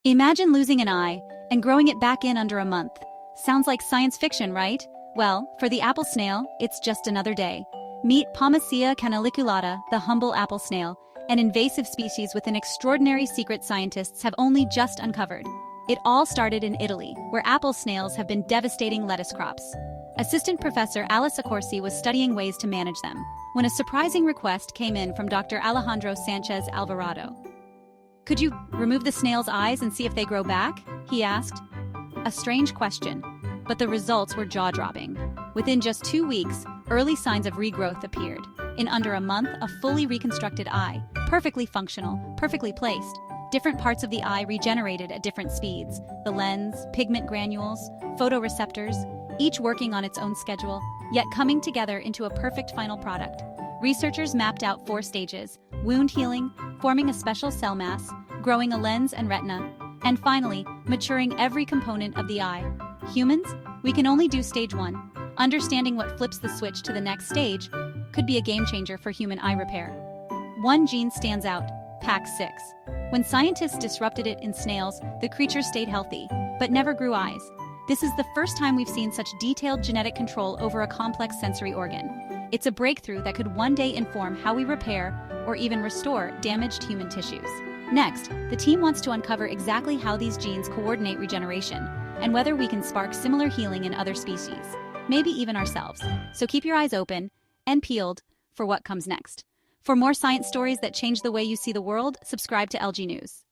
Imagine losing an eye and growing it back in under a month. Sounds like science fiction, right? Well, for the apple snail, it's just another day. Meet Pomacea canaliculata, the humble apple snail, an invasive species with an extraordinary secret scientists have only just uncovered. It all started in Italy, where apple snails have been devastating lettuce crops. Assistant Professor Alice Accorsi was studying ways to manage them, when a surprising request came in from Dr. Alejandro Sanchez Alvarado. "Could you remove the snail's eyes and see if they grow back?" he asked. A strange question, but the results were jaw-dropping. Within just 2 weeks, early signs of regrowth appeared. In under a month, a fully reconstructed eye, perfectly functional, perfectly placed. Different parts of the eye regenerated at different speeds: the lens, pigment granules, photoreceptors, each working on its own schedule, yet coming together into a perfect final product. Researchers mapped out 4 stages: wound healing, forming a special cell mass, growing a lens and retina, and finally, maturing every component of the eye. Humans? We can only do stage 1. Understanding what flips the switch to the next stage could be a game changer for human eye repair. One gene stands out, PAX6. When scientists disrupted it in snails, the creature stayed healthy, but never grew eyes. This is the first time we've seen such detailed genetic control over a complex sensory organ. It's a breakthrough that could one day inform how we repair or even restore damaged human tissues. Next, the team wants to uncover exactly how these genes coordinate regeneration and whether we can spark similar healing in other species, maybe even ourselves. So keep your eyes open and peeled for what comes next. For more science stories that change the way you see the world, subscribe to LG News.